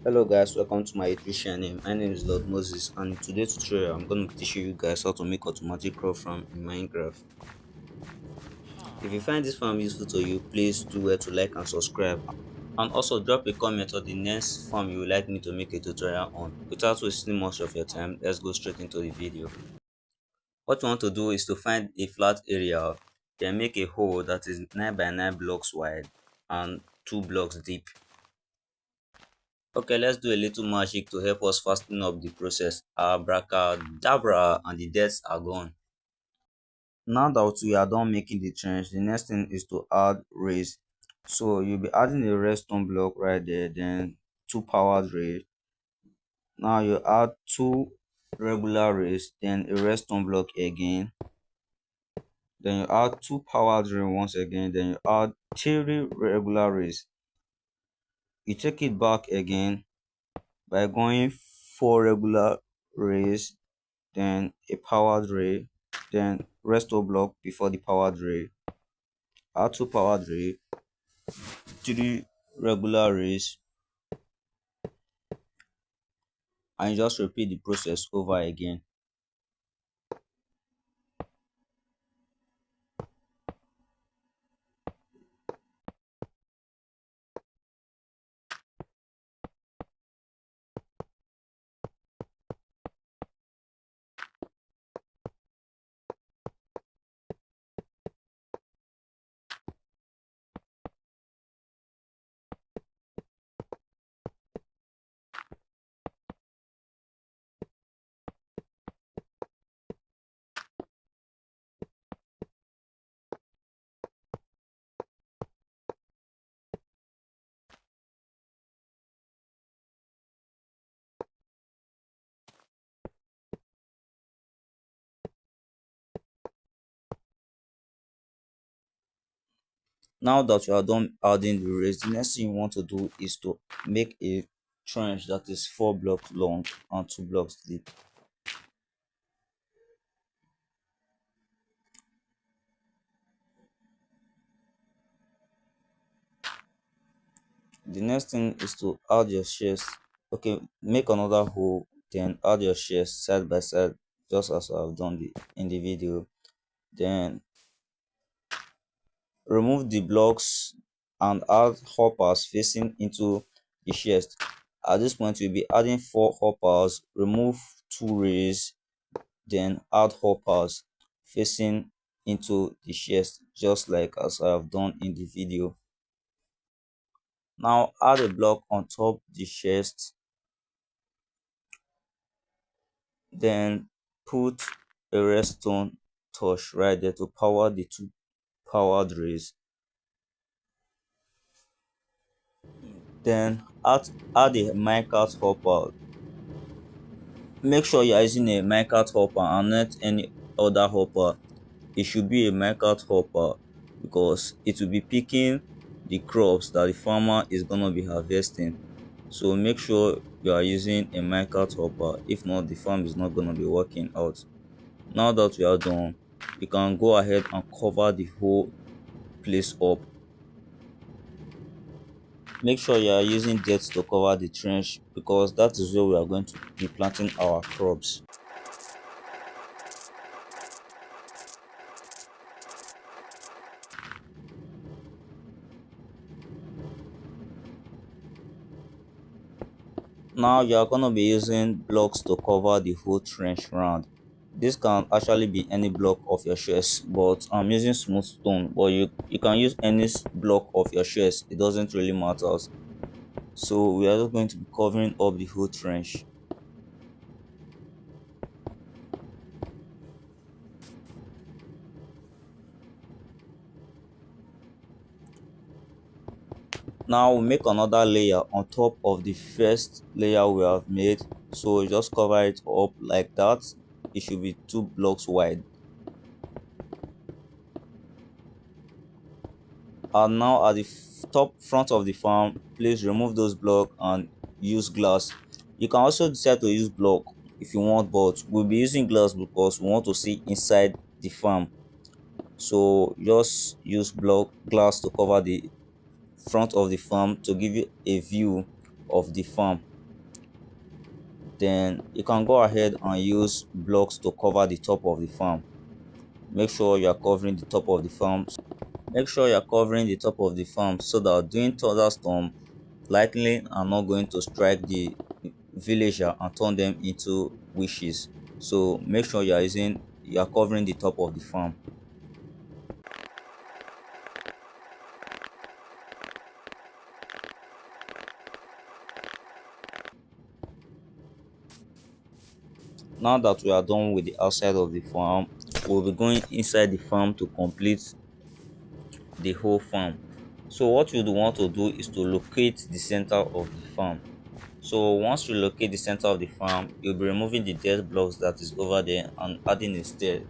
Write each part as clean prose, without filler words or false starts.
Hello guys, welcome to my YouTube channel. My name is Lord Moses, and in today's tutorial I'm going to teach you guys how to make automatic crop farm in Minecraft. If you find this farm useful to you, please do well to like and subscribe, and also drop a comment on the next farm you would like me to make a tutorial on. Without wasting much of your time, let's go straight into the video. What you want to do is to find a flat area, then make a hole that is 9 by 9 blocks wide and 2 blocks deep. Okay, let's do a little magic to help us fasten up the process. Abracadabra, and the deaths are gone. Now that we are done making the trench, the next thing is to add raise. So you'll be adding a redstone block right there, then two powered raise. Now you add two regular raise, then a redstone block again. Then you add two powered raise once again, then you add three regular raise. You take it back again by going four regular raise, then a powered ray, then resto block before the powered ray, add two powered ray, three regular rays, and you just repeat the process over again. Now that you are done adding the rays, the next thing you want to do is to make a trench that is 4 blocks long and 2 blocks deep. The next thing is to add your shears. Okay, make another hole, then add your shears side by side, just as I've done in the video. Then remove the blocks and add hoppers facing into the chest. At this point, we'll be adding 4 hoppers, remove 2 rays, then add hoppers facing into the chest, just like as I have done in the video. Now add a block on top the chest, then put a redstone torch right there to power the two powered rays. Then add a minecart hopper. Make sure you are using a minecart hopper and not any other hopper. It should be a minecart hopper because it will be picking the crops that the farmer is gonna be harvesting. So make sure you are using a minecart hopper. If not, the farm is not gonna be working out. Now that we are done, you can go ahead and cover the whole place up. Make sure you are using dirt to cover the trench because that is where we are going to be planting our crops. Now you are going to be using blocks to cover the whole trench round. This can actually be any block of your choice, but I'm using smooth stone, but you can use any block of your choice. It doesn't really matter. So we are just going to be covering up the whole trench. Now we'll make another layer on top of the first layer we have made. So just cover it up like that. It should be 2 blocks wide. And now at the top front of the farm, please remove those blocks and use glass. You can also decide to use block if you want, but we'll be using glass because we want to see inside the farm. So just use block glass to cover the front of the farm to give you a view of the farm. Then you can go ahead and use blocks to cover the top of the farm. Make sure you are covering the top of the farm. Make sure you are covering the top of the farm so that during thunderstorm, lightning are not going to strike the villager and turn them into wishes. So make sure you are covering the top of the farm. Now that we are done with the outside of the farm, we'll be going inside the farm to complete the whole farm. So what you would want to do is to locate the center of the farm. So once you locate the center of the farm, you'll be removing the dirt blocks that is over there and adding a stair.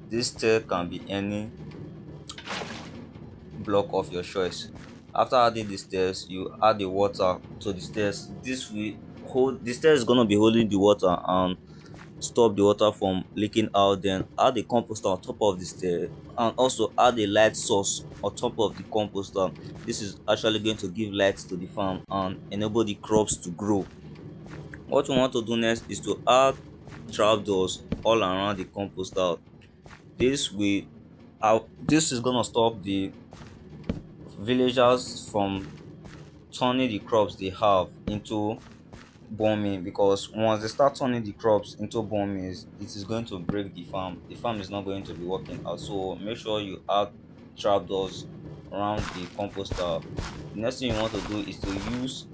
This stair can be any block of your choice. After adding the stairs, you add the water to the stairs. This will hold the stairs is gonna be holding the water and stop the water from leaking out. Then add the composter on top of the stair and also add a light source on top of the composter. This is actually going to give light to the farm and enable the crops to grow. What we want to do next is to add trapdoors all around the composter. This will this is gonna stop the villagers from turning the crops they have into bombing, because once they start turning the crops into bombings, it is going to break the farm. The farm is not going to be working out. So make sure you add trapdoors around the composter. The next thing you want to do is to use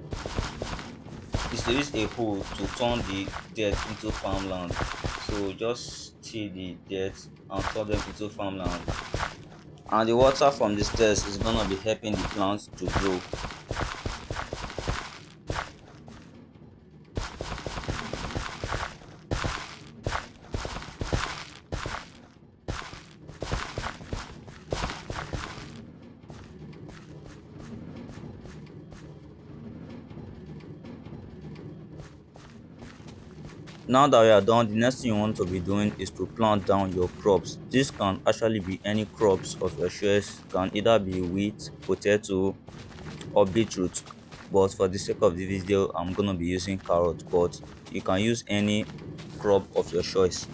a hoe to turn the dirt into farmland. So just till the dirt and turn them into farmland. And the water from the stairs is gonna be helping the plants to grow. Now that you are done, the next thing you want to be doing is to plant down your crops. This can actually be any crops of your choice. Can either be wheat, potato, or beetroot. But for the sake of the video, I'm gonna be using carrot. But you can use any crop of your choice.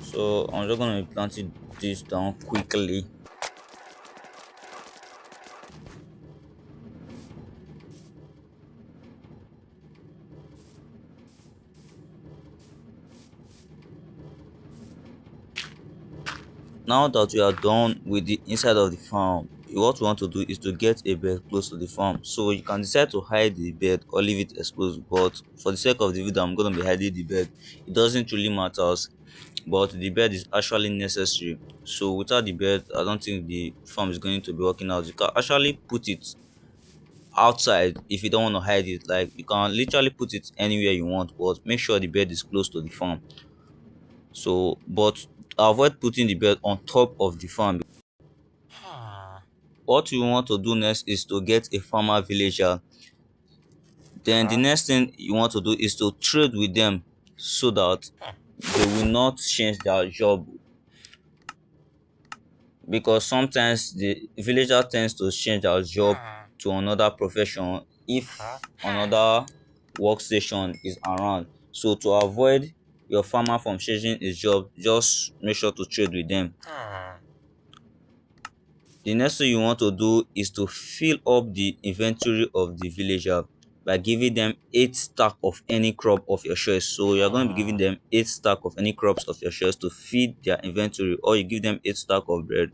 So I'm just gonna be planting this down quickly. Now that you are done with the inside of the farm, what you want to do is to get a bed close to the farm. So you can decide to hide the bed or leave it exposed, but for the sake of the video, I'm going to be hiding the bed. It doesn't really matter, but the bed is actually necessary. So without the bed, I don't think the farm is going to be working out. You can actually put it outside if you don't want to hide it. Like, you can literally put it anywhere you want, but make sure the bed is close to the farm. So but avoid putting the bed on top of the farm. What you want to do next is to get a farmer villager. Then the next thing you want to do is to trade with them so that they will not change their job, because sometimes the villager tends to change their job to another profession if another workstation is around. So to avoid your farmer from changing his job, just make sure to trade with them. The next thing you want to do is to fill up the inventory of the villager by giving them 8 stack of any crop of your choice. So you're going to be giving them 8 stack of any crops of your choice to feed their inventory, or you give them 8 stack of bread.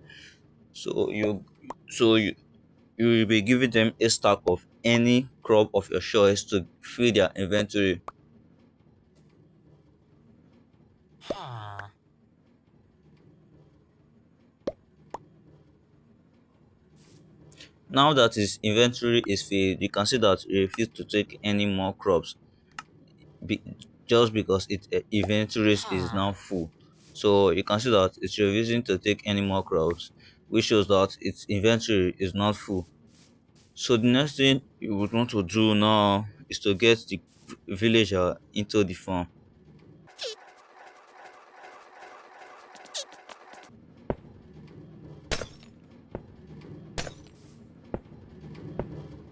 So you will be giving them 8 stack of any crop of your choice to feed their inventory. Now that his inventory is filled, you can see that he refused to take any more crops, be, just because its inventory is now full. So you can see that it's refusing to take any more crops, which shows that its inventory is not full. So the next thing you would want to do now is to get the villager into the farm.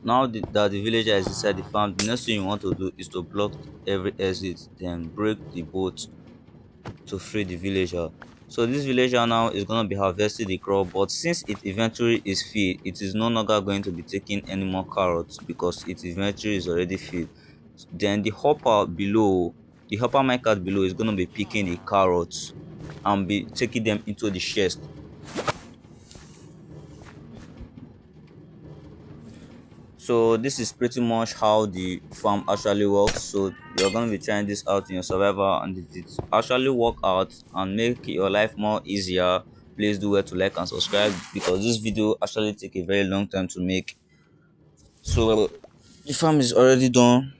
Now that the villager is inside the farm, the next thing you want to do is to block every exit, then break the boat to free the villager. So this villager now is going to be harvesting the crop, but since its inventory is filled, it is no longer going to be taking any more carrots because its inventory is already filled. Then the hopper market below is going to be picking the carrots and be taking them into the chest. So this is pretty much how the farm actually works. So you're going to be trying this out in your survivor, and if it actually work out and make your life more easier, please do well to like and subscribe because this video actually take a very long time to make. So the farm is already done.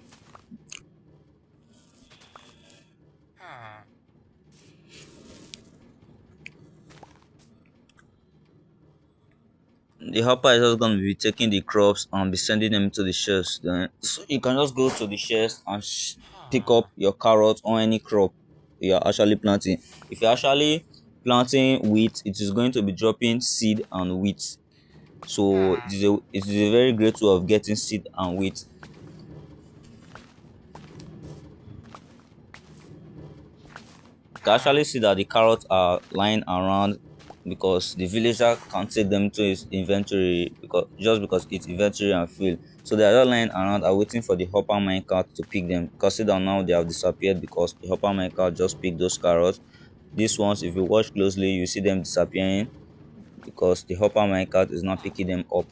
The hopper is just going to be taking the crops and be sending them to the shelves. Then so you can just go to the shelves and pick up your carrot or any crop you are actually planting. If you're actually planting wheat, it is going to be dropping seed and wheat. So it is a very great way of getting seed and wheat. You can actually see that the carrots are lying around because the villager can't take them to his inventory because it's inventory and fuel. So they are just lying around and waiting for the hopper minecart to pick them. Consider now they have disappeared because the hopper minecart just picked those carrots. These ones, if you watch closely, you see them disappearing because the hopper minecart is not picking them up.